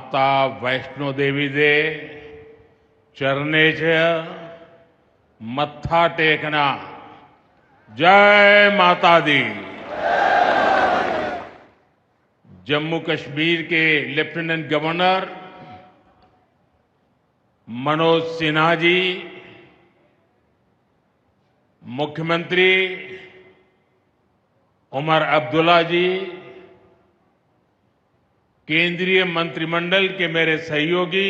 माता वैष्णो देवी दे चरणे च मत्था टेकना। जय माता दी। जम्मू कश्मीर के लेफ्टिनेंट गवर्नर मनोज सिन्हा जी, मुख्यमंत्री उमर अब्दुल्ला जी, केंद्रीय मंत्रिमंडल के मेरे सहयोगी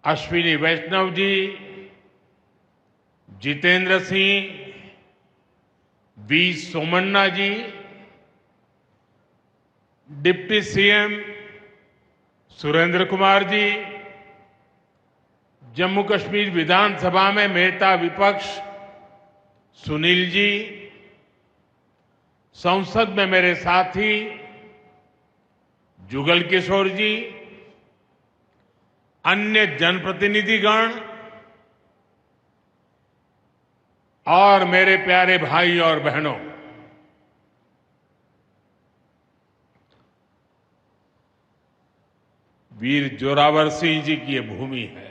Ashwini Vaishnaw ji, Jitendra Singh, V Somanna ji, deputy CM Surendra Kumar ji, Jammu Kashmir विधानसभा में नेता विपक्ष सुनील जी, संसद में मेरे साथी जुगल किशोर जी, अन्य जनप्रतिनिधिगण और मेरे प्यारे भाई और बहनों, वीर जोरावर सिंह जी की ये भूमि है।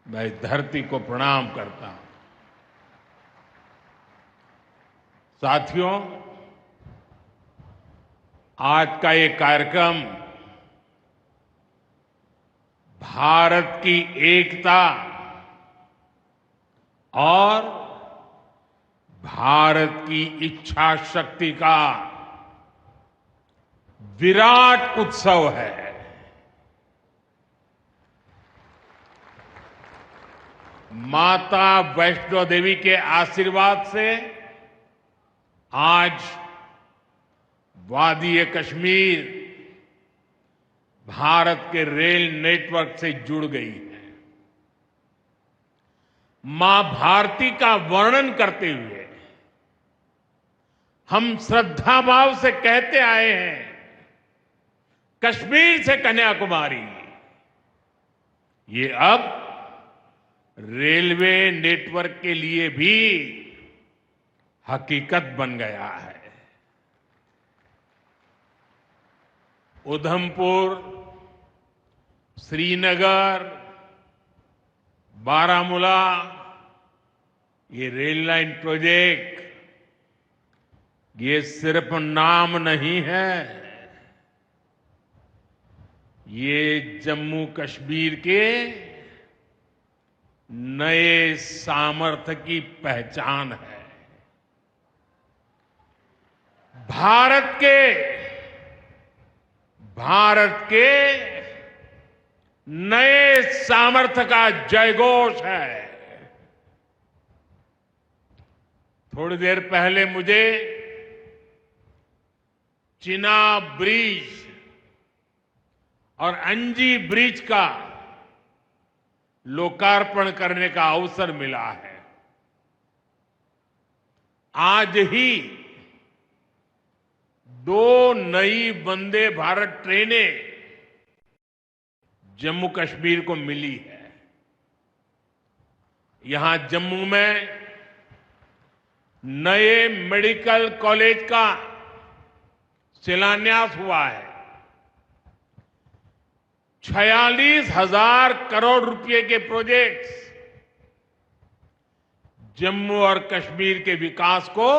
मैं इस धरती को प्रणाम करता हूं। साथियों, आज का ये कार्यक्रम भारत की एकता और भारत की इच्छा शक्ति का विराट उत्सव है। माता वैष्णो देवी के आशीर्वाद से आज वादी कश्मीर भारत के रेल नेटवर्क से जुड़ गई है। मां भारती का वर्णन करते हुए हम श्रद्धा भाव से कहते आए हैं, कश्मीर से कन्याकुमारी। ये अब रेलवे नेटवर्क के लिए भी हकीकत बन गया है। उधमपुर, श्रीनगर, बारामूला, ये रेल लाइन प्रोजेक्ट ये सिर्फ नाम नहीं है, ये जम्मू कश्मीर के नए सामर्थ्य की पहचान है। भारत के नए सामर्थ्य का जयघोष है। थोड़ी देर पहले मुझे चिनाब ब्रिज और अंजी ब्रिज का लोकार्पण करने का अवसर मिला है। आज ही 2 नई वंदे भारत ट्रेनें जम्मू कश्मीर को मिली है। यहां जम्मू में नए मेडिकल कॉलेज का शिलान्यास हुआ है। 46,000 करोड़ रुपए के प्रोजेक्ट्स जम्मू और कश्मीर के विकास को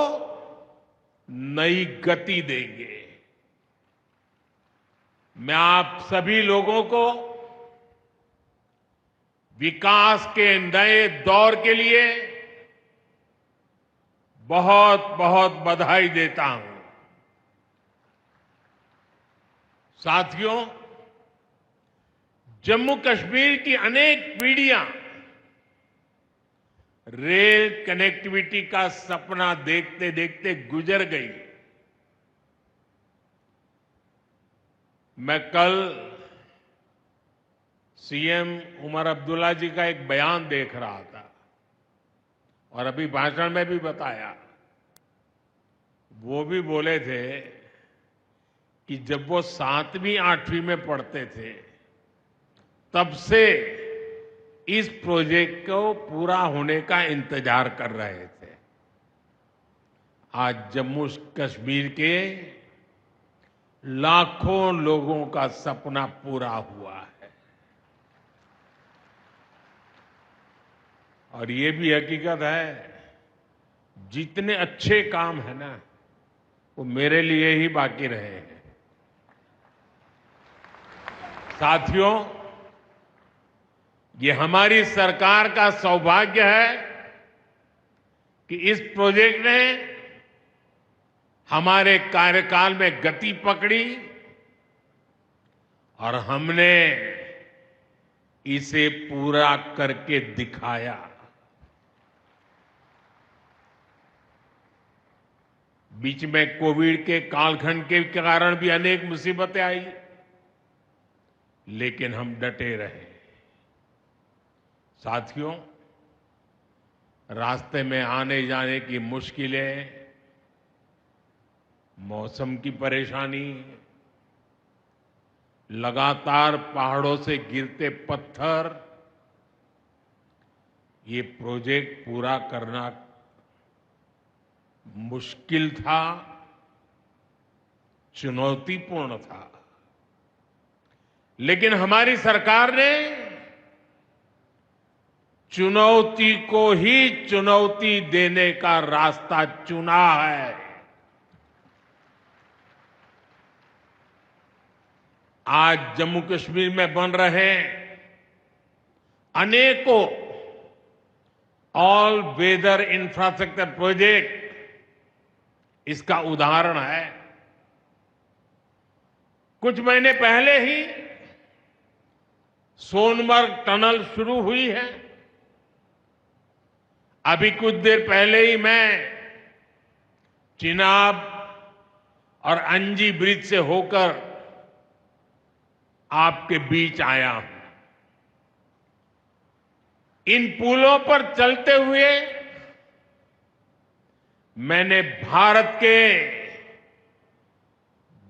नई गति देंगे। मैं आप सभी लोगों को विकास के नए दौर के लिए बहुत बहुत बधाई देता हूं। साथियों, जम्मू कश्मीर की अनेक पीढ़ियां रेल कनेक्टिविटी का सपना देखते देखते गुजर गई। मैं कल सीएम उमर अब्दुल्ला जी का एक बयान देख रहा था और अभी भाषण में भी बताया। वो भी बोले थे कि जब वो 7वीं 8वीं में पढ़ते थे तब से इस प्रोजेक्ट को पूरा होने का इंतजार कर रहे थे। आज जम्मू कश्मीर के लाखों लोगों का सपना पूरा हुआ है। और ये भी हकीकत है, जितने अच्छे काम है ना, वो मेरे लिए ही बाकी रहे हैं। साथियों, ये हमारी सरकार का सौभाग्य है कि इस प्रोजेक्ट ने हमारे कार्यकाल में गति पकड़ी और हमने इसे पूरा करके दिखाया। बीच में कोविड के कालखंड के कारण भी अनेक मुसीबतें आई, लेकिन हम डटे रहे। साथियों, रास्ते में आने जाने की मुश्किलें, मौसम की परेशानी, लगातार पहाड़ों से गिरते पत्थर, ये प्रोजेक्ट पूरा करना मुश्किल था, चुनौतीपूर्ण था। लेकिन हमारी सरकार ने चुनौती को ही चुनौती देने का रास्ता चुना है। आज जम्मू कश्मीर में बन रहे अनेकों ऑल वेदर इंफ्रास्ट्रक्चर प्रोजेक्ट इसका उदाहरण है। कुछ महीने पहले ही सोनमर्ग टनल शुरू हुई है। अभी कुछ देर पहले ही मैं चिनाब और अंजी ब्रिज से होकर आपके बीच आया हूं। इन पुलों पर चलते हुए मैंने भारत के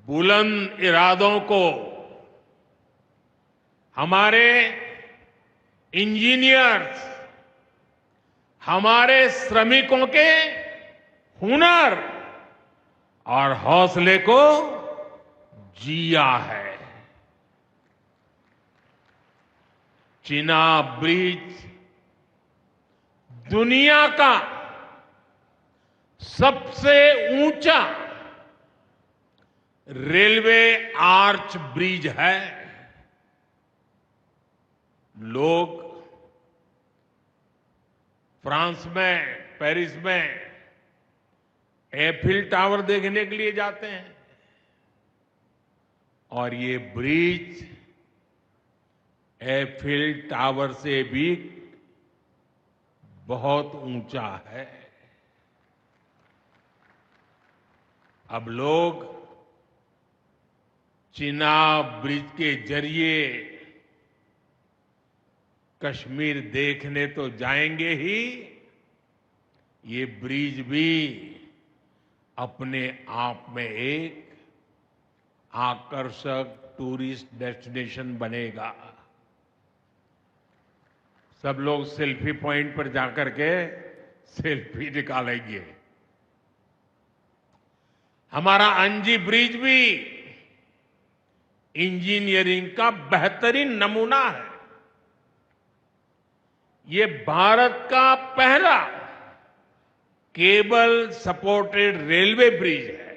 बुलंद इरादों को, हमारे इंजीनियर्स, हमारे श्रमिकों के हुनर और हौसले को जिया है। चिनाब ब्रिज दुनिया का सबसे ऊंचा रेलवे आर्च ब्रिज है। लोग फ्रांस में, पेरिस में एफिल टावर देखने के लिए जाते हैं, और ये ब्रिज एफिल टावर से भी बहुत ऊंचा है। अब लोग चिनाब ब्रिज के जरिए कश्मीर देखने तो जाएंगे ही, ये ब्रिज भी अपने आप में एक आकर्षक टूरिस्ट डेस्टिनेशन बनेगा। सब लोग सेल्फी पॉइंट पर जाकर के सेल्फी निकालेंगे। हमारा अंजी ब्रिज भी इंजीनियरिंग का बेहतरीन नमूना है। ये भारत का पहला केबल सपोर्टेड रेलवे ब्रिज है।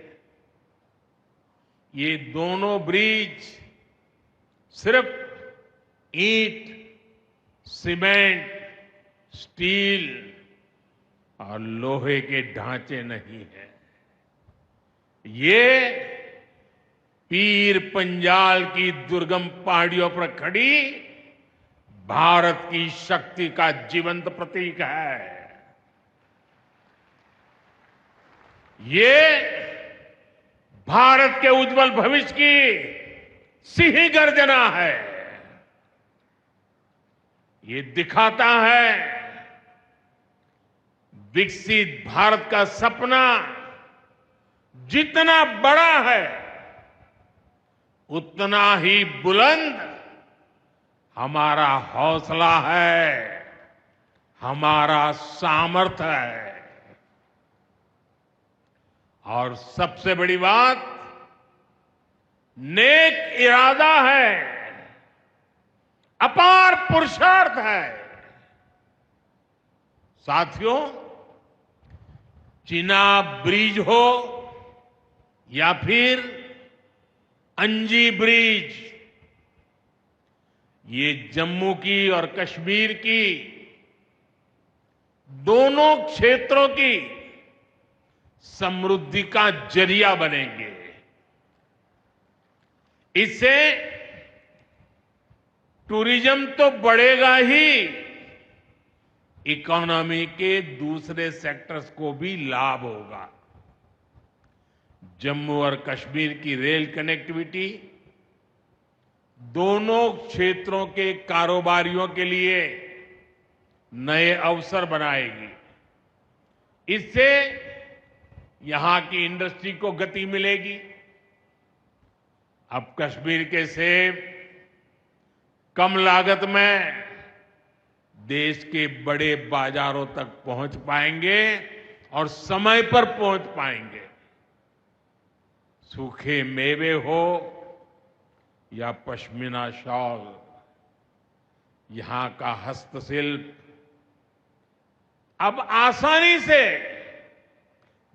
ये दोनों ब्रिज सिर्फ ईंट, सीमेंट, स्टील और लोहे के ढांचे नहीं है। ये पीर पंजाल की दुर्गम पहाड़ियों पर खड़ी भारत की शक्ति का जीवंत प्रतीक है। ये भारत के उज्जवल भविष्य की सिंह गर्जना है। ये दिखाता है विकसित भारत का सपना जितना बड़ा है, उतना ही बुलंद हमारा हौसला है, हमारा सामर्थ्य है। और सबसे बड़ी बात, नेक इरादा है, अपार पुरुषार्थ है। साथियों, चिनाब ब्रिज हो या फिर अंजी ब्रिज, ये जम्मू की और कश्मीर की दोनों क्षेत्रों की समृद्धि का जरिया बनेंगे। इससे टूरिज्म तो बढ़ेगा ही, इकोनॉमी के दूसरे सेक्टर्स को भी लाभ होगा। जम्मू और कश्मीर की रेल कनेक्टिविटी दोनों क्षेत्रों के कारोबारियों के लिए नए अवसर बनाएगी। इससे यहां की इंडस्ट्री को गति मिलेगी। अब कश्मीर के सेब कम लागत में देश के बड़े बाजारों तक पहुंच पाएंगे और समय पर पहुंच पाएंगे। सूखे मेवे हो या पश्मीना शॉल, यहां का हस्तशिल्प अब आसानी से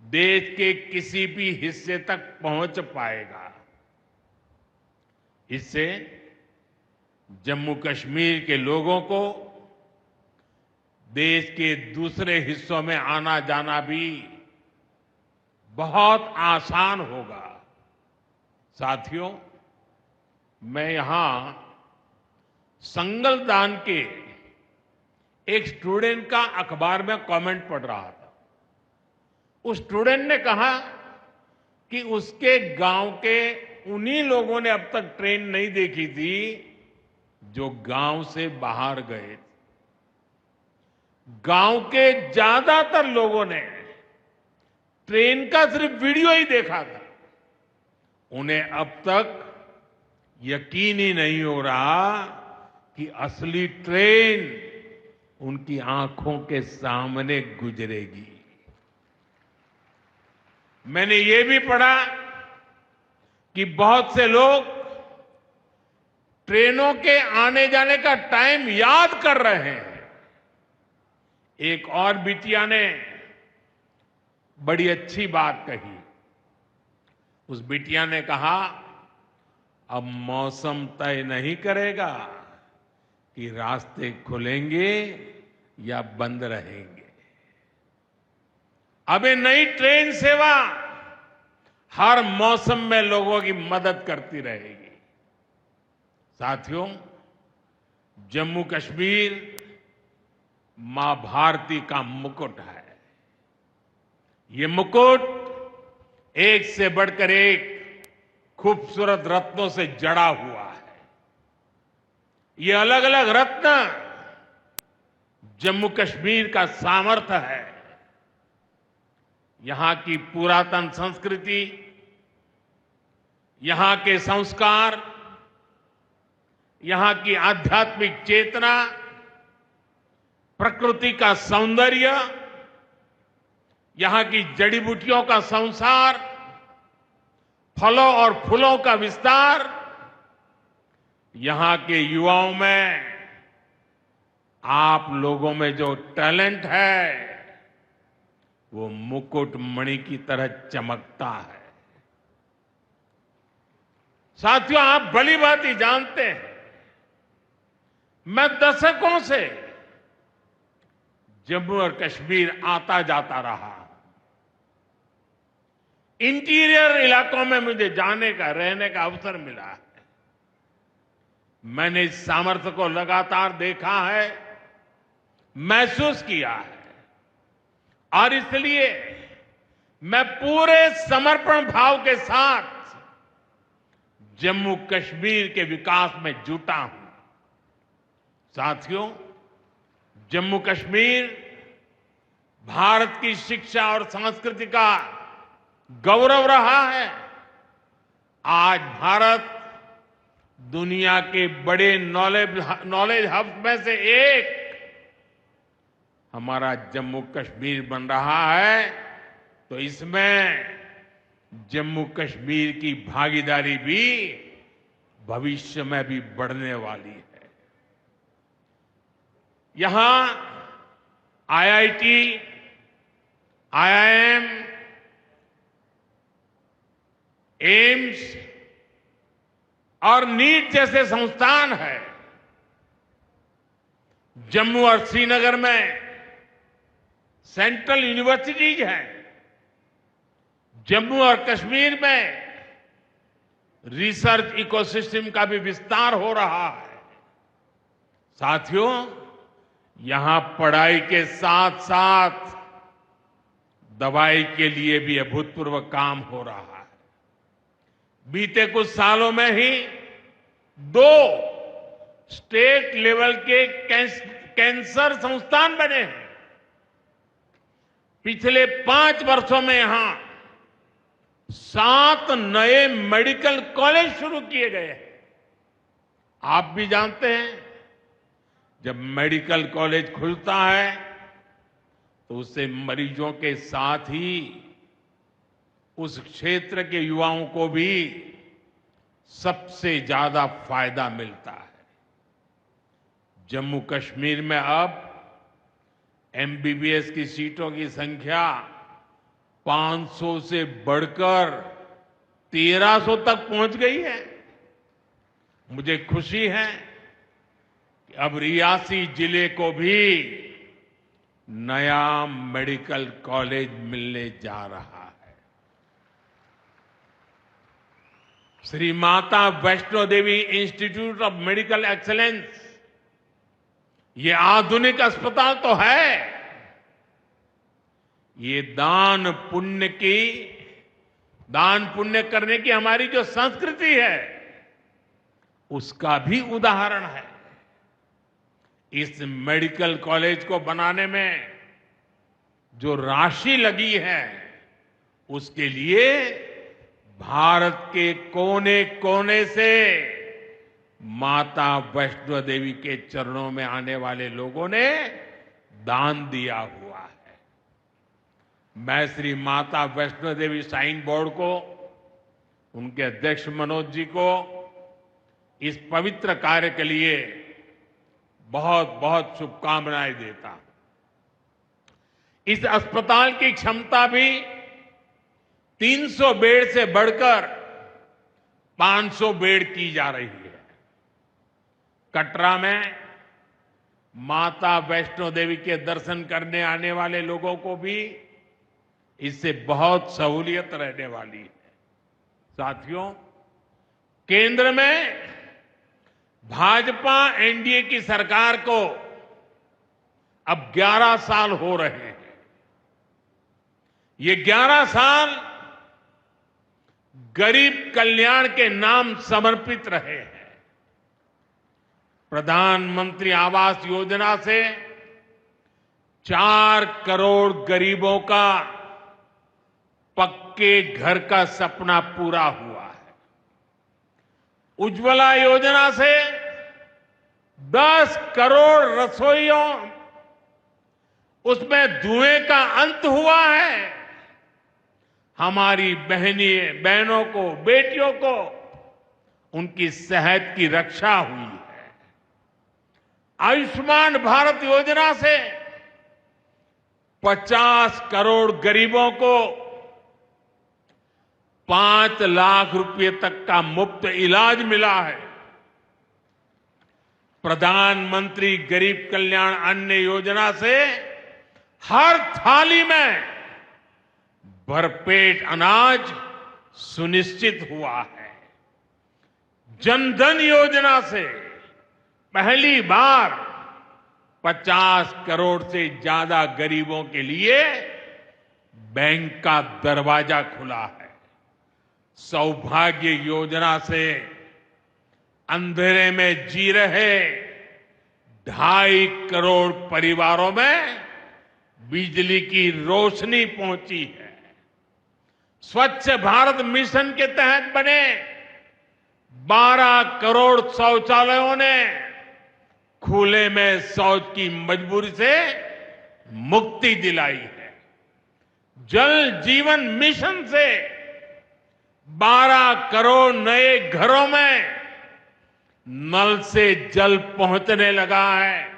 देश के किसी भी हिस्से तक पहुंच पाएगा। इससे जम्मू कश्मीर के लोगों को देश के दूसरे हिस्सों में आना जाना भी बहुत आसान होगा। साथियों, मैं यहां संगलदान के एक स्टूडेंट का अखबार में कमेंट पढ़ रहा था। उस स्टूडेंट ने कहा कि उसके गांव के उन्हीं लोगों ने अब तक ट्रेन नहीं देखी थी जो गांव से बाहर गए। गांव के ज्यादातर लोगों ने ट्रेन का सिर्फ वीडियो ही देखा था। उन्हें अब तक यकीन ही नहीं हो रहा कि असली ट्रेन उनकी आंखों के सामने गुजरेगी। मैंने ये भी पढ़ा कि बहुत से लोग ट्रेनों के आने जाने का टाइम याद कर रहे हैं। एक और बिटिया ने बड़ी अच्छी बात कही। उस बिटिया ने कहा, अब मौसम तय नहीं करेगा कि रास्ते खुलेंगे या बंद रहेंगे। अब ये नई ट्रेन सेवा हर मौसम में लोगों की मदद करती रहेगी। साथियों, जम्मू कश्मीर मां भारती का मुकुट है। ये मुकुट एक से बढ़कर एक खूबसूरत रत्नों से जड़ा हुआ है। ये अलग अलग रत्न जम्मू कश्मीर का सामर्थ्य है। यहां की पुरातन संस्कृति, यहां के संस्कार, यहां की आध्यात्मिक चेतना, प्रकृति का सौंदर्य, यहां की जड़ी बूटियों का संसार, फलों और फूलों का विस्तार, यहां के युवाओं में आप लोगों में जो टैलेंट है वो मुकुट मणि की तरह चमकता है। साथियों, आप भली भांति जानते हैं, मैं दशकों से जम्मू और कश्मीर आता जाता रहा। इंटीरियर इलाकों में मुझे जाने का, रहने का अवसर मिला है। मैंने इस सामर्थ्य को लगातार देखा है, महसूस किया है, और इसलिए मैं पूरे समर्पण भाव के साथ जम्मू कश्मीर के विकास में जुटा हूं। साथियों, जम्मू कश्मीर भारत की शिक्षा और संस्कृति का गौरव रहा है। आज भारत दुनिया के बड़े नॉलेज हब में से एक हमारा जम्मू कश्मीर बन रहा है। तो इसमें जम्मू कश्मीर की भागीदारी भी भविष्य में भी बढ़ने वाली है। यहां आईआईटी, आईआईएम, एम्स और नीट जैसे संस्थान है। जम्मू और श्रीनगर में सेंट्रल यूनिवर्सिटीज हैं। जम्मू और कश्मीर में रिसर्च इकोसिस्टम का भी विस्तार हो रहा है। साथियों, यहां पढ़ाई के साथ साथ दवाई के लिए भी अभूतपूर्व काम हो रहा है। बीते कुछ सालों में ही 2 स्टेट लेवल के कैंसर संस्थान बने हैं। पिछले 5 वर्षों में यहां 7 नए मेडिकल कॉलेज शुरू किए गए हैं। आप भी जानते हैं, जब मेडिकल कॉलेज खुलता है तो उससे मरीजों के साथ ही उस क्षेत्र के युवाओं को भी सबसे ज्यादा फायदा मिलता है। जम्मू कश्मीर में अब एमबीबीएस की सीटों की संख्या 500 से बढ़कर 1300 तक पहुंच गई है। मुझे खुशी है कि अब रियासी जिले को भी नया मेडिकल कॉलेज मिलने जा रहा है। Shri Mata Vaishno Devi institute of medical excellence, ये आधुनिक अस्पताल तो है, ये दान पुण्य करने की हमारी जो संस्कृति है उसका भी उदाहरण है। इस मेडिकल कॉलेज को बनाने में जो राशि लगी है उसके लिए भारत के कोने कोने से माता वैष्णो देवी के चरणों में आने वाले लोगों ने दान दिया हुआ है। मैं श्री माता वैष्णो देवी श्राइन बोर्ड को, उनके अध्यक्ष मनोज जी को इस पवित्र कार्य के लिए बहुत बहुत शुभकामनाएं देता हूं। इस अस्पताल की क्षमता भी 300 बेड से बढ़कर 500 बेड की जा रही है। कटरा में माता वैष्णो देवी के दर्शन करने आने वाले लोगों को भी इससे बहुत सहूलियत रहने वाली है। साथियों, केंद्र में भाजपा एनडीए की सरकार को अब 11 साल हो रहे हैं। ये 11 साल गरीब कल्याण के नाम समर्पित रहे हैं। प्रधानमंत्री आवास योजना से 4 करोड़ गरीबों का पक्के घर का सपना पूरा हुआ है। उज्ज्वला योजना से 10 करोड़ रसोइयों, उसमें धुएं का अंत हुआ है। हमारी बहनों को, बेटियों को उनकी सेहत की रक्षा हुई है। आयुष्मान भारत योजना से 50 करोड़ गरीबों को 5 लाख रुपए तक का मुफ्त इलाज मिला है। प्रधानमंत्री गरीब कल्याण अन्न योजना से हर थाली में भरपेट अनाज सुनिश्चित हुआ है। जनधन योजना से पहली बार 50 करोड़ से ज्यादा गरीबों के लिए बैंक का दरवाजा खुला है। सौभाग्य योजना से अंधेरे में जी रहे 2.5 करोड़ परिवारों में बिजली की रोशनी पहुंची है। स्वच्छ भारत मिशन के तहत बने 12 करोड़ शौचालयों ने खुले में शौच की मजबूरी से मुक्ति दिलाई है। जल जीवन मिशन से 12 करोड़ नए घरों में नल से जल पहुंचने लगा है।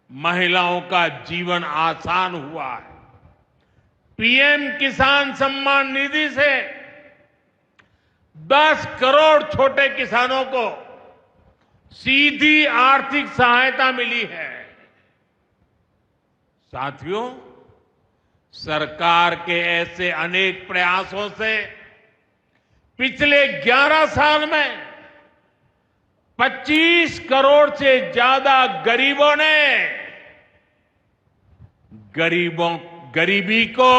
महिलाओं का जीवन आसान हुआ है। पीएम किसान सम्मान निधि से 10 करोड़ छोटे किसानों को सीधी आर्थिक सहायता मिली है। साथियों, सरकार के ऐसे अनेक प्रयासों से पिछले 11 साल में 25 करोड़ से ज्यादा गरीबों ने गरीबी को,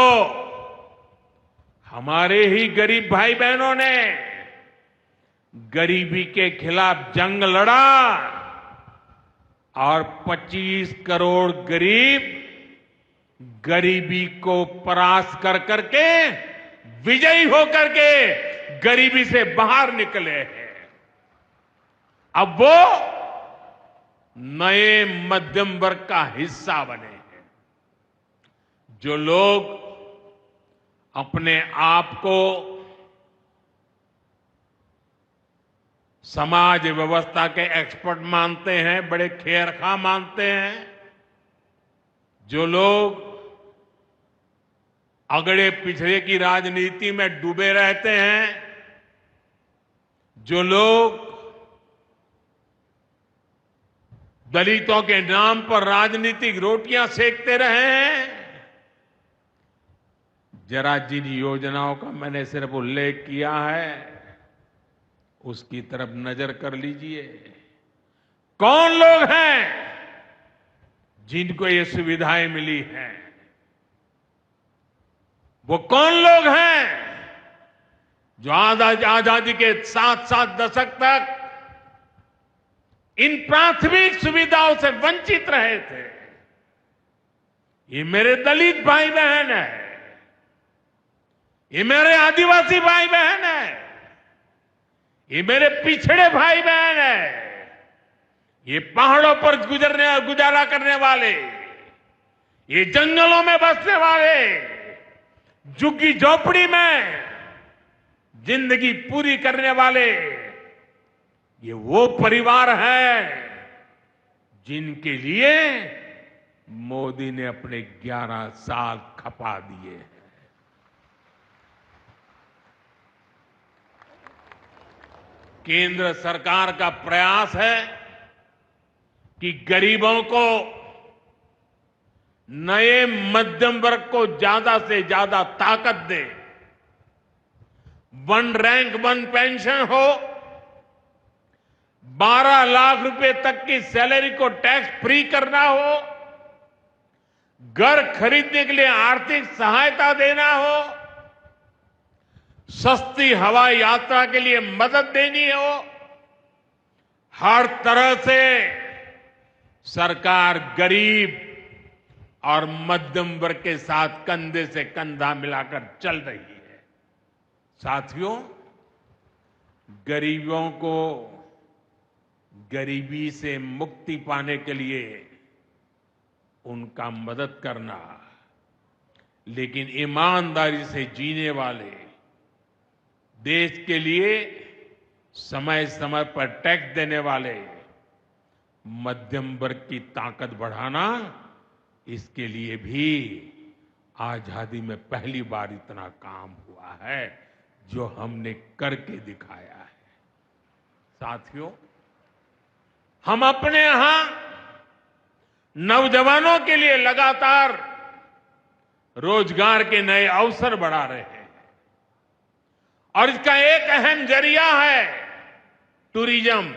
हमारे ही गरीब भाई बहनों ने गरीबी के खिलाफ जंग लड़ा और 25 करोड़ गरीब गरीबी को परास्त कर करके, विजयी होकर के गरीबी से बाहर निकले हैं। अब वो नए मध्यम वर्ग का हिस्सा बने हैं। जो लोग अपने आप को समाज व्यवस्था के एक्सपर्ट मानते हैं, बड़े खेरखा मानते हैं, जो लोग अगड़े पिछड़े की राजनीति में डूबे रहते हैं, जो लोग दलितों के नाम पर राजनीतिक रोटियां सेकते रहे हैं, जरा जिन योजनाओं का मैंने सिर्फ उल्लेख किया है उसकी तरफ नजर कर लीजिए। कौन लोग हैं जिनको ये सुविधाएं मिली हैं? वो कौन लोग हैं जो आजादी के 7 दशक तक इन प्राथमिक सुविधाओं से वंचित रहे थे? ये मेरे दलित भाई बहन है, ये मेरे आदिवासी भाई बहन है, ये मेरे पिछड़े भाई बहन है, ये पहाड़ों पर गुजारा करने वाले, ये जंगलों में बसने वाले, झुग्गी झोपड़ी में जिंदगी पूरी करने वाले, ये वो परिवार है जिनके लिए मोदी ने अपने 11 साल खपा दिए हैं। केंद्र सरकार का प्रयास है कि गरीबों को, नए मध्यम वर्ग को ज्यादा से ज्यादा ताकत दे। 1 रैंक 1 पेंशन हो, 12 लाख रुपए तक की सैलरी को टैक्स फ्री करना हो, घर खरीदने के लिए आर्थिक सहायता देना हो, सस्ती हवाई यात्रा के लिए मदद देनी हो, हर तरह से सरकार गरीब और मध्यम वर्ग के साथ कंधे से कंधा मिलाकर चल रही है। साथियों, गरीबों को गरीबी से मुक्ति पाने के लिए उनका मदद करना, लेकिन ईमानदारी से जीने वाले, देश के लिए समय समय पर टैक्स देने वाले मध्यम वर्ग की ताकत बढ़ाना, इसके लिए भी आजादी में पहली बार इतना काम हुआ है जो हमने करके दिखाया है। साथियों, हम अपने यहां नौजवानों के लिए लगातार रोजगार के नए अवसर बढ़ा रहे हैं और इसका एक अहम जरिया है टूरिज्म।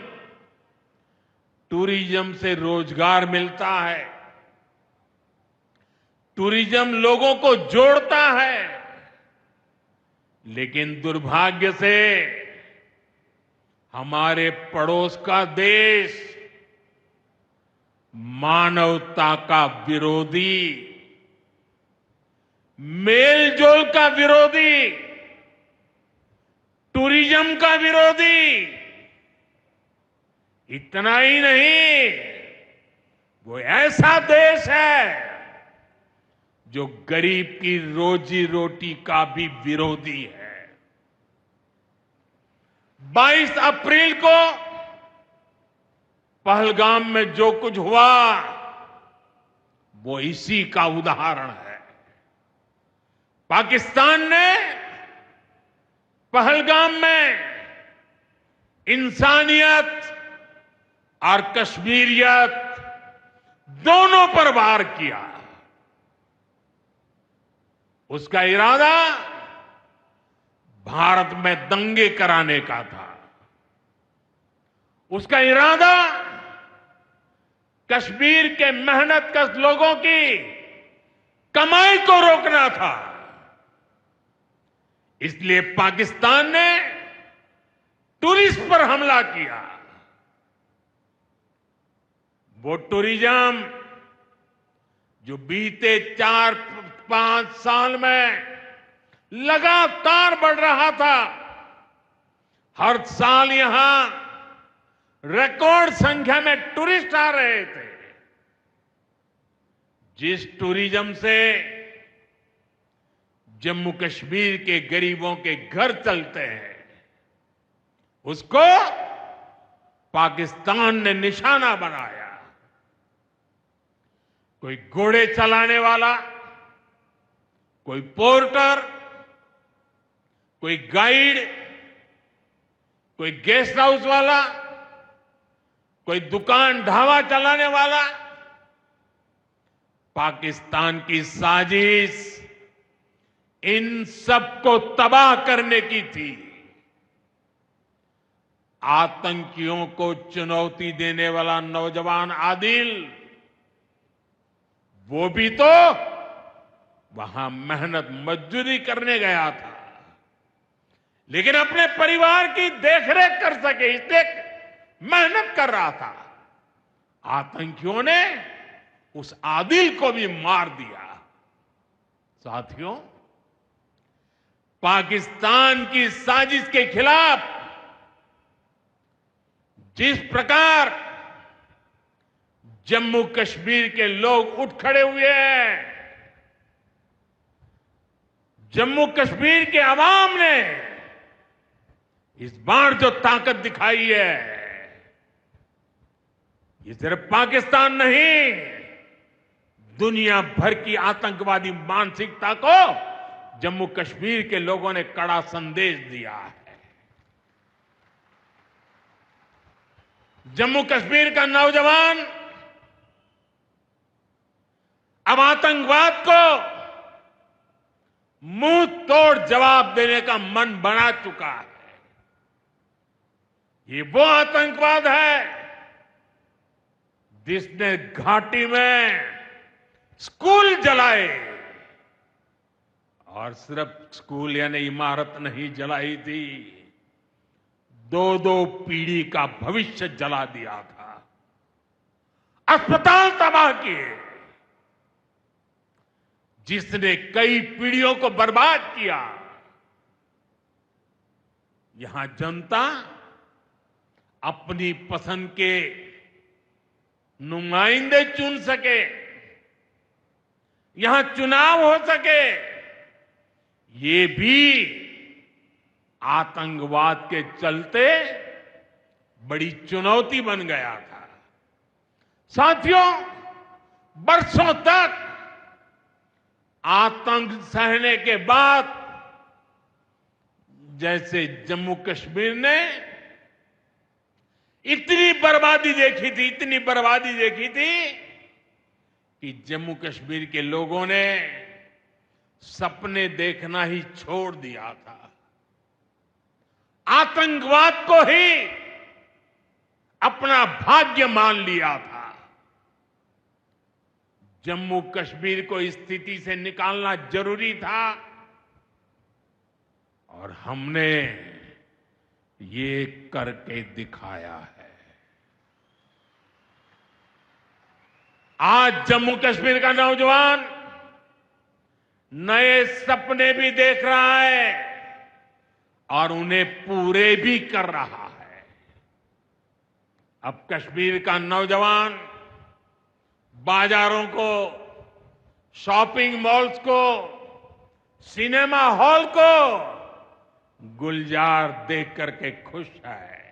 टूरिज्म से रोजगार मिलता है, टूरिज्म लोगों को जोड़ता है, लेकिन दुर्भाग्य से हमारे पड़ोस का देश मानवता का विरोधी, मेलजोल का विरोधी, टूरिज्म का विरोधी, इतना ही नहीं, वो ऐसा देश है जो गरीब की रोजी रोटी का भी विरोधी है। 22 अप्रैल को पहलगाम में जो कुछ हुआ वो इसी का उदाहरण है। पाकिस्तान ने पहलगाम में इंसानियत और कश्मीरियत दोनों पर वार किया। उसका इरादा भारत में दंगे कराने का था। उसका इरादा कश्मीर के मेहनतकश लोगों की कमाई को रोकना था। इसलिए पाकिस्तान ने टूरिस्ट पर हमला किया। वो टूरिज्म जो बीते 4-5 साल में लगातार बढ़ रहा था, हर साल यहां रिकॉर्ड संख्या में टूरिस्ट आ रहे थे। जिस टूरिज्म से जम्मू कश्मीर के गरीबों के घर चलते हैं, उसको पाकिस्तान ने निशाना बनाया। कोई घोड़े चलाने वाला, कोई पोर्टर, कोई गाइड, कोई गेस्ट हाउस वाला, कोई दुकान ढाबा चलाने वाला, पाकिस्तान की साजिश इन सबको तबाह करने की थी। आतंकियों को चुनौती देने वाला नौजवान आदिल, वो भी तो वहां मेहनत मजदूरी करने गया था, लेकिन अपने परिवार की देखरेख कर सके इसलिए मेहनत कर रहा था। आतंकियों ने उस आदिल को भी मार दिया। साथियों, पाकिस्तान की साजिश के खिलाफ जिस प्रकार जम्मू कश्मीर के लोग उठ खड़े हुए हैं, जम्मू कश्मीर के अवाम ने इस बार जो ताकत दिखाई है, ये सिर्फ पाकिस्तान नहीं, दुनिया भर की आतंकवादी मानसिकता को जम्मू कश्मीर के लोगों ने कड़ा संदेश दिया है। जम्मू कश्मीर का नौजवान अब आतंकवाद को मुंह तोड़ जवाब देने का मन बना चुका है। ये वो आतंकवाद है जिसने घाटी में स्कूल जलाए, और सिर्फ स्कूल यानी इमारत नहीं जलाई थी, 2-2 पीढ़ी का भविष्य जला दिया था, अस्पताल तबाह किए, जिसने कई पीढ़ियों को बर्बाद किया। यहां जनता अपनी पसंद के नुमाइंदे चुन सके, यहां चुनाव हो सके, ये भी आतंकवाद के चलते बड़ी चुनौती बन गया था। साथियों, बरसों तक आतंक सहने के बाद जैसे जम्मू कश्मीर ने इतनी बर्बादी देखी थी कि जम्मू कश्मीर के लोगों ने सपने देखना ही छोड़ दिया था। आतंकवाद को ही अपना भाग्य मान लिया था। जम्मू कश्मीर को इस स्थिति से निकालना जरूरी था, और हमने ये करके दिखाया है। आज जम्मू कश्मीर का नौजवान नए सपने भी देख रहा है और उन्हें पूरे भी कर रहा है। अब कश्मीर का नौजवान बाजारों को, शॉपिंग मॉल्स को, सिनेमा हॉल को गुलजार देख करके खुश है।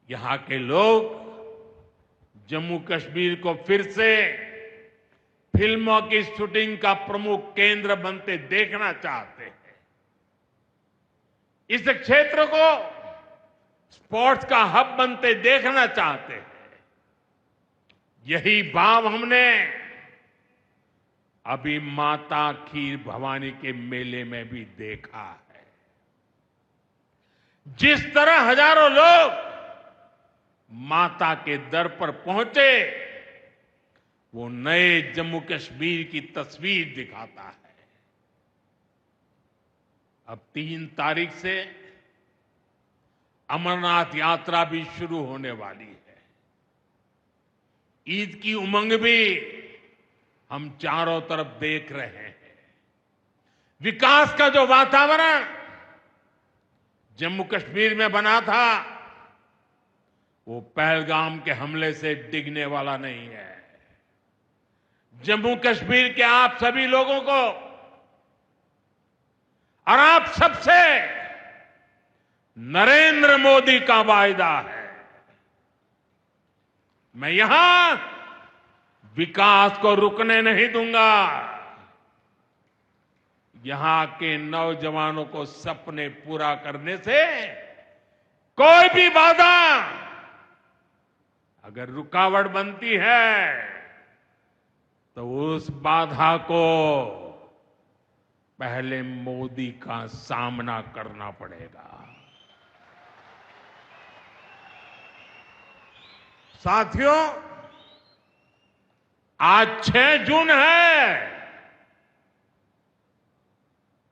यहां के लोग जम्मू कश्मीर को फिर से फिल्मों की शूटिंग का प्रमुख केंद्र बनते देखना चाहते हैं। इस क्षेत्र को स्पोर्ट्स का हब बनते देखना चाहते हैं। यही भाव हमने अभी माता खीर भवानी के मेले में भी देखा है। जिस तरह हजारों लोग माता के दर पर पहुंचे, वो नए जम्मू कश्मीर की तस्वीर दिखाता है। अब 3 तारीख से अमरनाथ यात्रा भी शुरू होने वाली है। ईद की उमंग भी हम चारों तरफ देख रहे हैं। विकास का जो वातावरण जम्मू कश्मीर में बना था, वो पहलगाम के हमले से डिगने वाला नहीं है। जम्मू कश्मीर के आप सभी लोगों को और आप सबसे नरेंद्र मोदी का वायदा है। मैं यहां विकास को रुकने नहीं दूंगा। यहां के नौजवानों को सपने पूरा करने से कोई भी बाधा अगर रुकावट बनती है, तो उस बाधा को पहले मोदी का सामना करना पड़ेगा। साथियों, आज 6 जून है।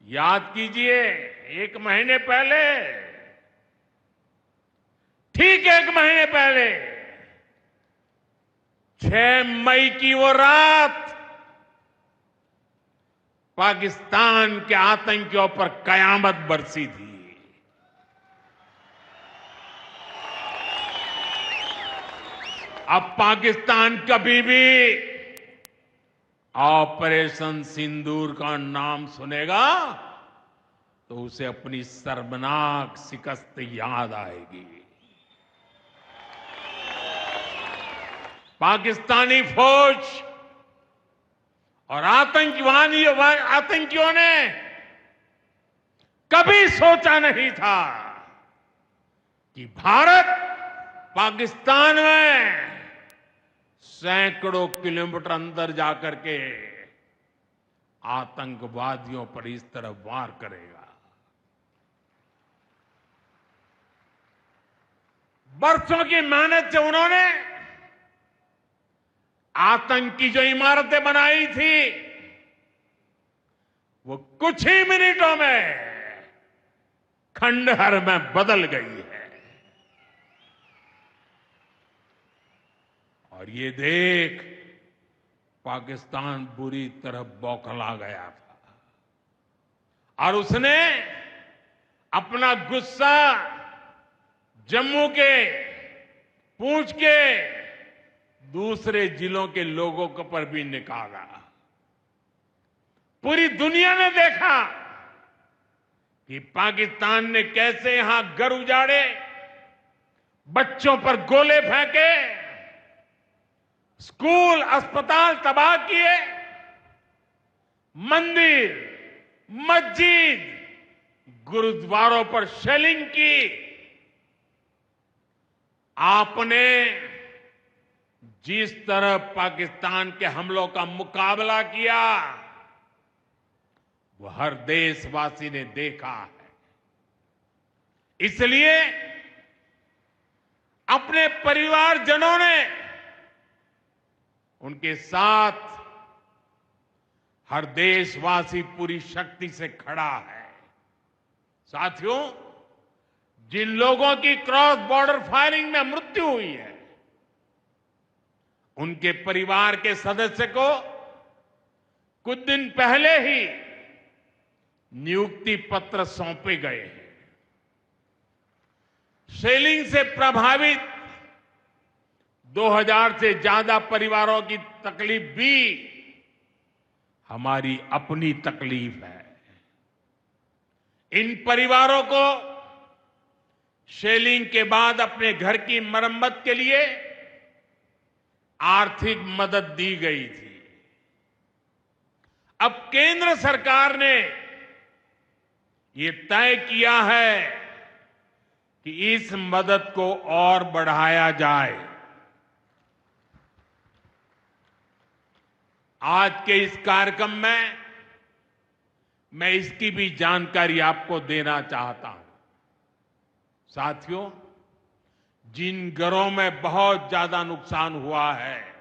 याद कीजिए, 1 महीने पहले, ठीक 1 महीने पहले 6 मई की वो रात पाकिस्तान के आतंकियों पर कयामत बरसी थी। अब पाकिस्तान कभी भी ऑपरेशन सिंदूर का नाम सुनेगा तो उसे अपनी शर्मनाक शिकस्त याद आएगी। पाकिस्तानी फौज और आतंकियों ने कभी सोचा नहीं था कि भारत पाकिस्तान में सैकड़ों किलोमीटर अंदर जाकर के आतंकवादियों पर इस तरह वार करेगा। बरसों की मेहनत से उन्होंने आतंक की जो इमारतें बनाई थी, वो कुछ ही मिनटों में खंडहर में बदल गई है। और ये देख पाकिस्तान बुरी तरह बौखला गया था और उसने अपना गुस्सा जम्मू के, पूंछ के दूसरे जिलों के लोगों के पर भी निकाला। पूरी दुनिया ने देखा कि पाकिस्तान ने कैसे यहां घर उजाड़े, बच्चों पर गोले फेंके, स्कूल, अस्पताल तबाह किए, मंदिर, मस्जिद, गुरुद्वारों पर शेलिंग की। आपने जिस तरह पाकिस्तान के हमलों का मुकाबला किया, वो हर देशवासी ने देखा है। इसलिए अपने परिवारजनों ने उनके साथ हर देशवासी पूरी शक्ति से खड़ा है। साथियों, जिन लोगों की क्रॉस बॉर्डर फायरिंग में मृत्यु हुई है, उनके परिवार के सदस्य को कुछ दिन पहले ही नियुक्ति पत्र सौंपे गए हैं। शेलिंग से प्रभावित 2000 से ज्यादा परिवारों की तकलीफ भी हमारी अपनी तकलीफ है। इन परिवारों को शेलिंग के बाद अपने घर की मरम्मत के लिए आर्थिक मदद दी गई थी। अब केंद्र सरकार ने ये तय किया है कि इस मदद को और बढ़ाया जाए। आज के इस कार्यक्रम में मैं इसकी भी जानकारी आपको देना चाहता हूं। साथियों, जिन घरों में बहुत ज्यादा नुकसान हुआ है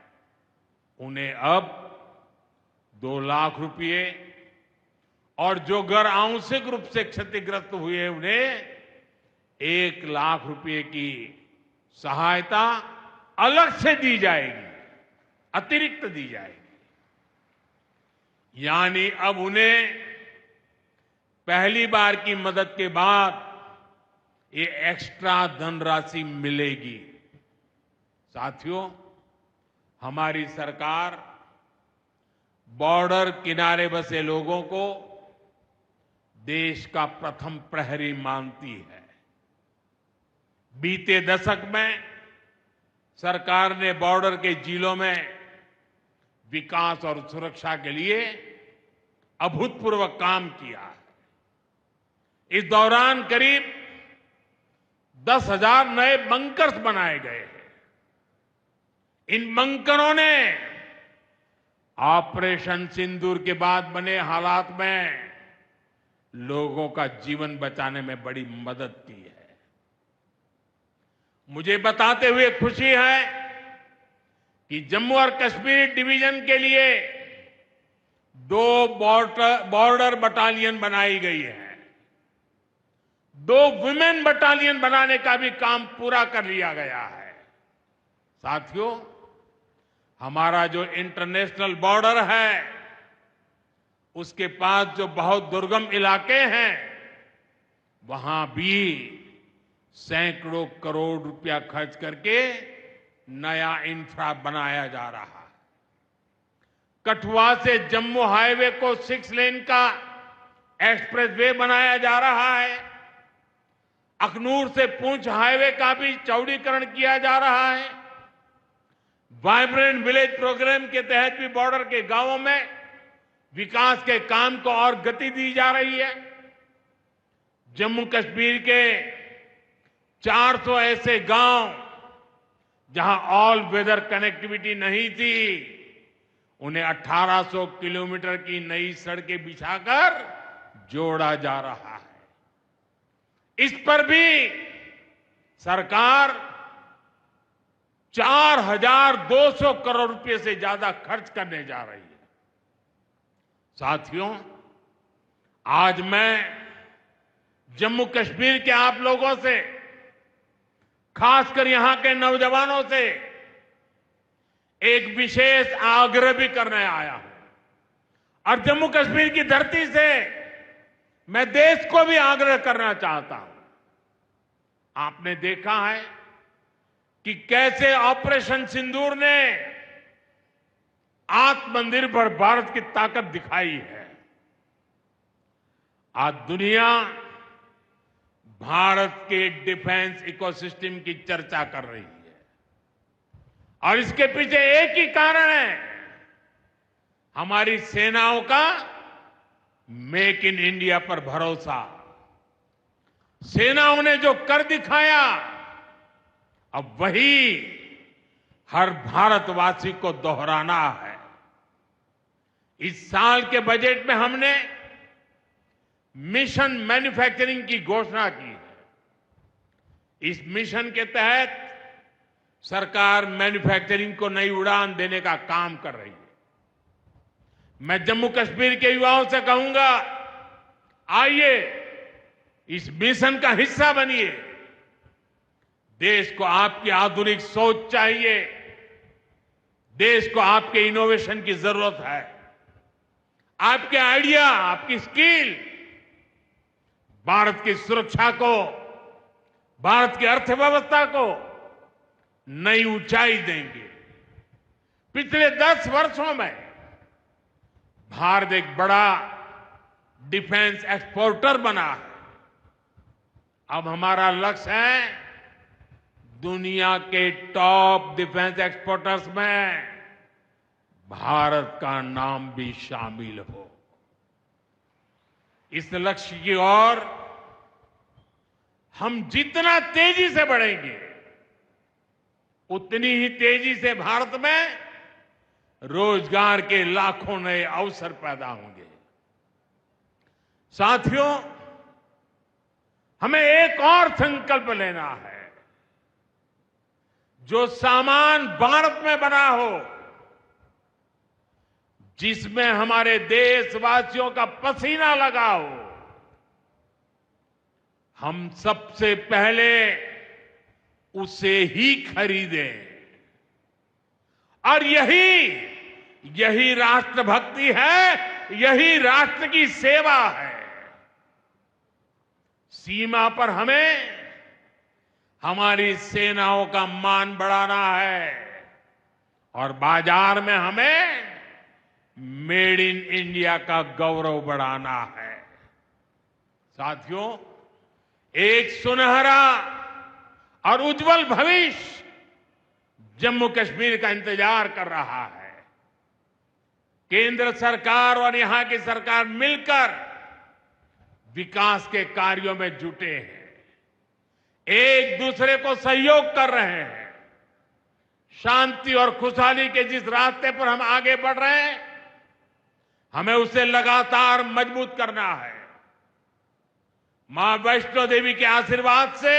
उन्हें अब 2 लाख रुपए और जो घर आंशिक रूप से क्षतिग्रस्त हुए उन्हें 1 लाख रुपए की सहायता अलग से दी जाएगी, अतिरिक्त दी जाएगी। यानी अब उन्हें पहली बार की मदद के बाद ये एक्स्ट्रा धनराशि मिलेगी। साथियों, हमारी सरकार बॉर्डर किनारे बसे लोगों को देश का प्रथम प्रहरी मानती है। बीते दशक में सरकार ने बॉर्डर के जिलों में विकास और सुरक्षा के लिए अभूतपूर्व काम किया है। इस दौरान करीब 10,000 नए बंकर्स बनाए गए हैं। इन बंकरों ने ऑपरेशन सिंदूर के बाद बने हालात में लोगों का जीवन बचाने में बड़ी मदद की है। मुझे बताते हुए खुशी है कि जम्मू और कश्मीर डिवीजन के लिए 2 बॉर्डर बटालियन बनाई गई है। 2 वुमेन बटालियन बनाने का भी काम पूरा कर लिया गया है। साथियों, हमारा जो इंटरनेशनल बॉर्डर है उसके पास जो बहुत दुर्गम इलाके हैं वहां भी सैकड़ों करोड़ रुपया खर्च करके नया इंफ्रा बनाया जा रहा है। कठुआ से जम्मू हाईवे को 6 लेन का एक्सप्रेसवे बनाया जा रहा है। अखनूर से पुंछ हाईवे का भी चौड़ीकरण किया जा रहा है। वाइब्रेंट विलेज प्रोग्राम के तहत भी बॉर्डर के गांवों में विकास के काम को और गति दी जा रही है। जम्मू कश्मीर के 400 ऐसे गांव जहां ऑल वेदर कनेक्टिविटी नहीं थी, उन्हें 1800 किलोमीटर की नई सड़कें बिछाकर जोड़ा जा रहा है। इस पर भी सरकार 4,200 करोड़ रुपए से ज्यादा खर्च करने जा रही है। साथियों, आज मैं जम्मू कश्मीर के आप लोगों से, खासकर यहां के नौजवानों से एक विशेष आग्रह भी करने आया हूं। और जम्मू कश्मीर की धरती से मैं देश को भी आग्रह करना चाहता हूं। आपने देखा है कि कैसे ऑपरेशन सिंदूर ने आत्मनिर्भर भारत की ताकत दिखाई है। आज दुनिया भारत के डिफेंस इकोसिस्टम की चर्चा कर रही है और इसके पीछे एक ही कारण है, हमारी सेनाओं का मेक इन इंडिया पर भरोसा। सेनाओं ने जो कर दिखाया, अब वही हर भारतवासी को दोहराना है। इस साल के बजट में हमने मिशन मैन्युफैक्चरिंग की घोषणा की है। इस मिशन के तहत सरकार मैन्युफैक्चरिंग को नई उड़ान देने का काम कर रही है। मैं जम्मू कश्मीर के युवाओं से कहूंगा, आइए इस मिशन का हिस्सा बनिए। देश को आपकी आधुनिक सोच चाहिए, देश को आपके इनोवेशन की जरूरत है। आपके आइडिया, आपकी स्किल भारत की सुरक्षा को, भारत की अर्थव्यवस्था को नई ऊंचाई देंगे। पिछले 10 वर्षों में भारत एक बड़ा डिफेंस एक्सपोर्टर बना है। अब हमारा लक्ष्य है दुनिया के टॉप डिफेंस एक्सपोर्टर्स में भारत का नाम भी शामिल हो। इस लक्ष्य की ओर हम जितना तेजी से बढ़ेंगे उतनी ही तेजी से भारत में रोजगार के लाखों नए अवसर पैदा होंगे। साथियों, हमें एक और संकल्प लेना है। जो सामान भारत में बना हो, जिसमें हमारे देशवासियों का पसीना लगा हो, हम सबसे पहले उसे ही खरीदें। और यही राष्ट्रभक्ति है, यही राष्ट्र की सेवा है। सीमा पर हमें हमारी सेनाओं का मान बढ़ाना है और बाजार में हमें मेड इन इंडिया का गौरव बढ़ाना है। साथियों, एक सुनहरा और उज्जवल भविष्य जम्मू कश्मीर का इंतजार कर रहा है। केंद्र सरकार और यहां की सरकार मिलकर विकास के कार्यों में जुटे हैं, एक दूसरे को सहयोग कर रहे हैं। शांति और खुशहाली के जिस रास्ते पर हम आगे बढ़ रहे हैं, हमें उसे लगातार मजबूत करना है। मां वैष्णो देवी के आशीर्वाद से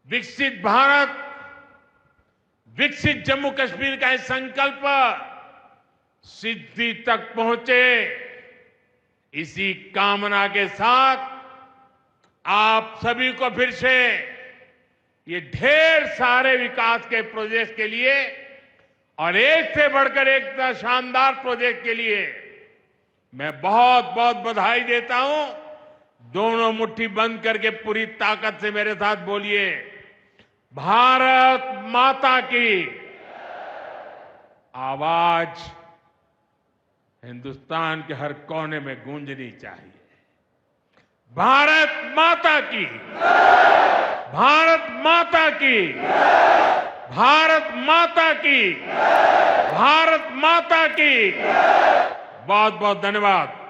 विकसित भारत, विकसित जम्मू कश्मीर का यह संकल्प सिद्धि तक पहुंचे, इसी कामना के साथ आप सभी को फिर से ये ढेर सारे विकास के प्रोजेक्ट के लिए और एक से बढ़कर एक शानदार प्रोजेक्ट के लिए मैं बहुत बहुत बधाई देता हूं। दोनों मुट्ठी बंद करके पूरी ताकत से मेरे साथ बोलिए, भारत माता की। आवाज हिंदुस्तान के हर कोने में गूंजनी चाहिए। भारत माता की, भारत माता की, भारत माता की, भारत माता की। बहुत बहुत धन्यवाद।